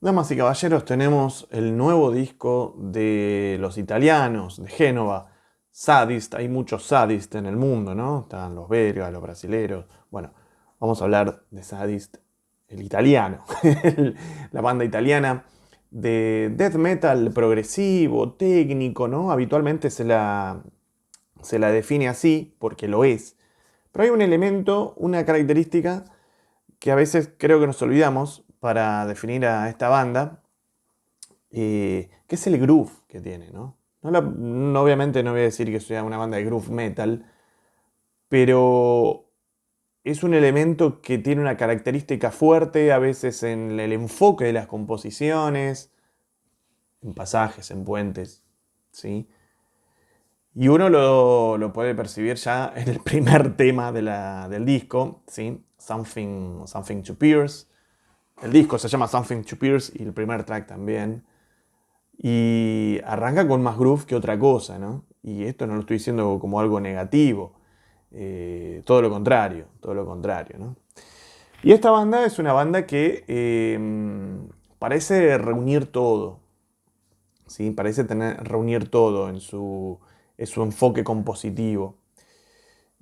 Damas y caballeros, tenemos el nuevo disco de los italianos, de Génova, Sadist. Hay muchos Sadist en el mundo, ¿no? Están los belgas, los brasileros. Bueno, vamos a hablar de Sadist, el italiano, la banda italiana de death metal progresivo, técnico, ¿no? Habitualmente se la define así, porque lo es. Pero hay un elemento, una característica que a veces creo que nos olvidamos para definir a esta banda, que es el groove que tiene, ¿no? Obviamente no voy a decir que sea una banda de groove metal, pero es un elemento que tiene una característica fuerte a veces en el enfoque de las composiciones, en pasajes, en puentes, ¿sí? Y uno lo puede percibir ya en el primer tema del disco, ¿sí? Something to Pierce. El disco se llama Something to Pierce y el primer track también. Y arranca con más groove que otra cosa, ¿no? Y esto no lo estoy diciendo como algo negativo. Todo lo contrario, ¿no? Y esta banda es una banda que parece reunir todo, ¿sí? Parece reunir todo en su enfoque compositivo.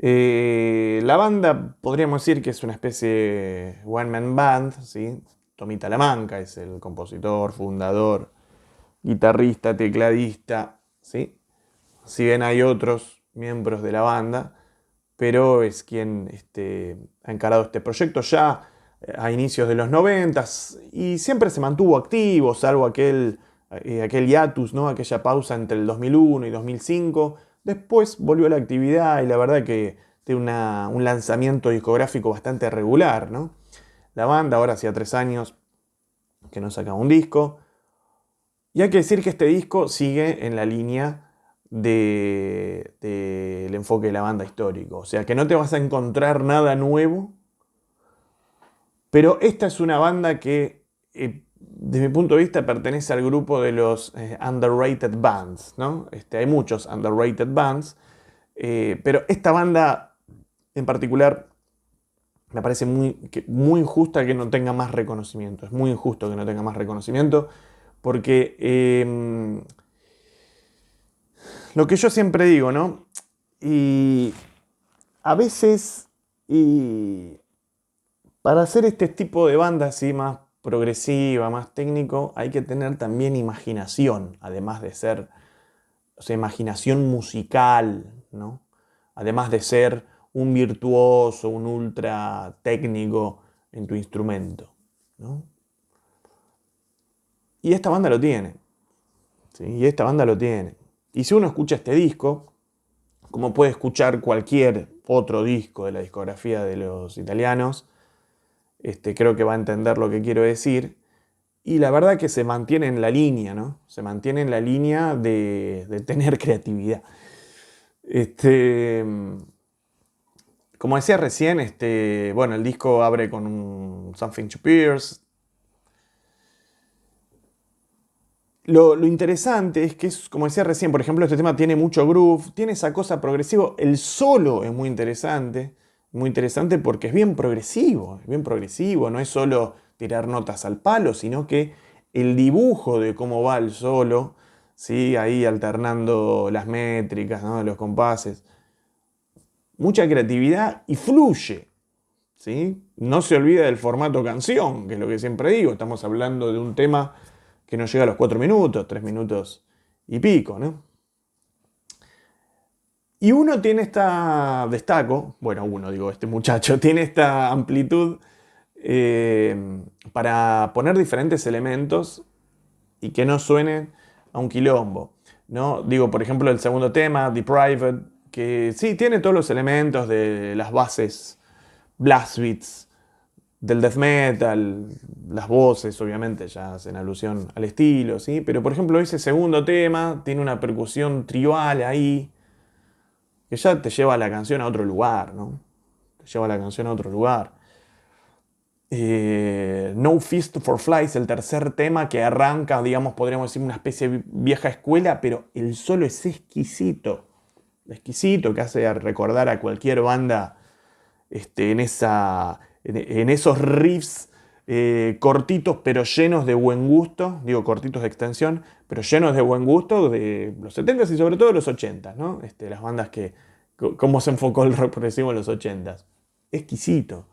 La banda podríamos decir que es una especie de one man band, ¿sí? Tommy Talamanca es el compositor, fundador, guitarrista, tecladista, ¿sí? Si bien hay otros miembros de la banda, pero es quien ha encarado este proyecto ya a inicios de los 90 y siempre se mantuvo activo, salvo aquel hiatus, ¿no? Aquella pausa entre el 2001 y 2005. Después volvió a la actividad y la verdad que tiene un lanzamiento discográfico bastante regular, ¿no? La banda ahora hacía 3 años que no sacaba un disco. Y hay que decir que este disco sigue en la línea del enfoque de la banda histórico. O sea que no te vas a encontrar nada nuevo, pero esta es una banda que, desde mi punto de vista, pertenece al grupo de los underrated bands, ¿no? Hay muchos underrated bands, pero esta banda en particular me parece muy injusta que no tenga más reconocimiento. Es muy injusto que no tenga más reconocimiento porque lo que yo siempre digo, ¿no? Y a veces, y para hacer este tipo de banda así más progresiva, más técnico, hay que tener también imaginación, además de ser, o sea, imaginación musical, ¿no? Además de ser un virtuoso, un ultra técnico en tu instrumento, ¿no? Y esta banda lo tiene, ¿sí? Y esta banda lo tiene. Y si uno escucha este disco, como puede escuchar cualquier otro disco de la discografía de los italianos, creo que va a entender lo que quiero decir. Y la verdad que se mantiene en la línea, ¿no? Se mantiene en la línea de tener creatividad. Este, como decía recién, bueno, el disco abre con un Something to Pierce. Lo interesante es que, como decía recién, por ejemplo, este tema tiene mucho groove, tiene esa cosa progresiva. El solo es muy interesante porque es bien progresivo, no es solo tirar notas al palo, sino que el dibujo de cómo va el solo, ¿sí? Ahí alternando las métricas, ¿no? Los compases, mucha creatividad y fluye, ¿sí? No se olvida del formato canción, que es lo que siempre digo, estamos hablando de un tema que no llega a los 4 minutos, 3 minutos y pico, ¿no? Y uno tiene bueno, uno digo, este muchacho tiene esta amplitud para poner diferentes elementos y que no suenen a un quilombo, ¿no? Digo, por ejemplo, el segundo tema, The Private, que sí, tiene todos los elementos de las bases blast beats del death metal, las voces obviamente ya hacen alusión al estilo, ¿sí? Pero por ejemplo ese segundo tema tiene una percusión tribal ahí que ya te lleva la canción a otro lugar, ¿no? Te lleva la canción a otro lugar. No Fist for Flies, el tercer tema que arranca, digamos, podríamos decir una especie de vieja escuela, pero el solo es exquisito, que hace recordar a cualquier banda en esos riffs cortitos pero llenos de buen gusto, digo cortitos de extensión, pero llenos de buen gusto de los 70s y sobre todo de los 80s, ¿no? Las bandas que, cómo se enfocó el rock progresivo en los 80s. Exquisito.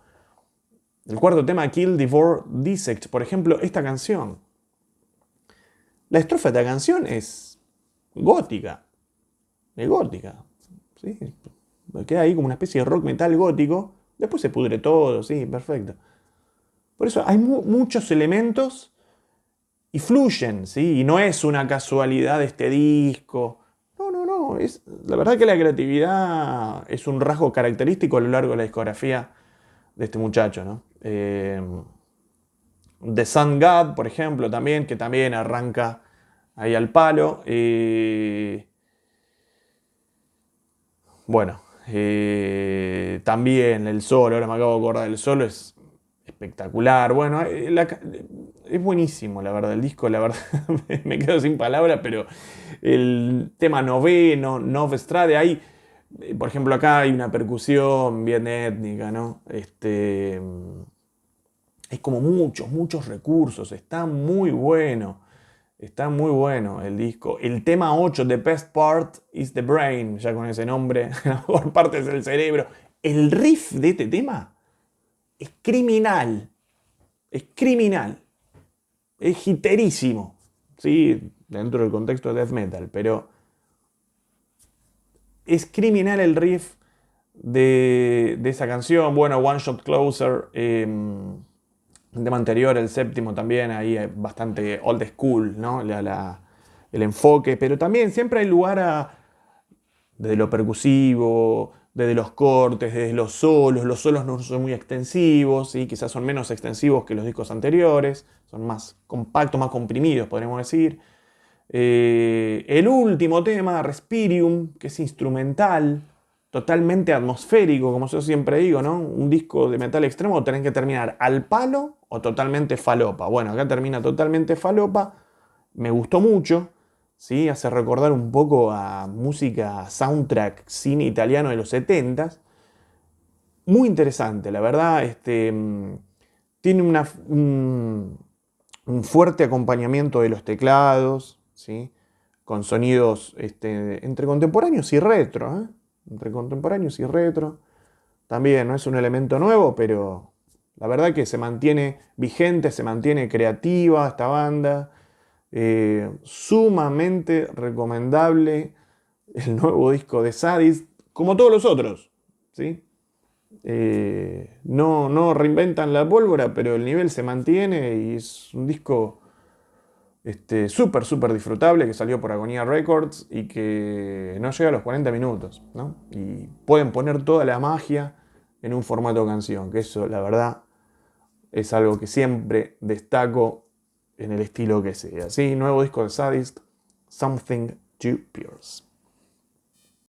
El cuarto tema, Kill, Devour, Dissect, por ejemplo, esta canción. La estrofa de esta canción es gótica, es gótica, ¿sí? Queda ahí como una especie de rock metal gótico, después se pudre todo, sí, perfecto. Por eso hay muchos elementos y fluyen, ¿sí? Y no es una casualidad este disco. No, no, no. La verdad que la creatividad es un rasgo característico a lo largo de la discografía de este muchacho, ¿no? The Sun God, por ejemplo, también, que también arranca ahí al palo. Bueno, también el solo, ahora me acabo de acordar del solo, es espectacular. Bueno, es buenísimo, la verdad, el disco, la verdad, me quedo sin palabras, pero el tema noveno, Novestrade, ahí, por ejemplo, acá hay una percusión bien étnica, ¿no? Es como muchos recursos, está muy bueno. Está muy bueno el disco. El tema 8, The Best Part is the Brain, ya con ese nombre, la mejor parte es el cerebro. El riff de este tema es criminal, es criminal, es hiterísimo, ¿sí? Dentro del contexto de death metal, pero es criminal el riff de esa canción. Bueno, One Shot Closer, el tema anterior, el séptimo también, ahí es bastante old school, ¿no? El enfoque, pero también siempre hay lugar desde lo percusivo, desde los cortes, desde los solos no son muy extensivos, ¿sí? Quizás son menos extensivos que los discos anteriores, son más compactos, más comprimidos, podríamos decir. El último tema, Respirium, que es instrumental, totalmente atmosférico, como yo siempre digo, ¿no? Un disco de metal extremo tenés que terminar al palo o totalmente falopa. Bueno, acá termina totalmente falopa, me gustó mucho, ¿sí? Hace recordar un poco a música, soundtrack, cine italiano de los 70s. Muy interesante, la verdad, tiene un fuerte acompañamiento de los teclados, ¿sí? Con sonidos entre contemporáneos y retro, ¿eh? Entre contemporáneos y retro. También no es un elemento nuevo, pero la verdad que se mantiene vigente, se mantiene creativa esta banda. Sumamente recomendable el nuevo disco de Sadist, como todos los otros, ¿sí? No reinventan la pólvora, pero el nivel se mantiene y es un disco súper disfrutable que salió por Agonía Records y que no llega a los 40 minutos, ¿no? Y pueden poner toda la magia en un formato canción, que eso, la verdad, es algo que siempre destaco en el estilo que sea. ¿Sí? Nuevo disco de Sadist, Something to Pierce.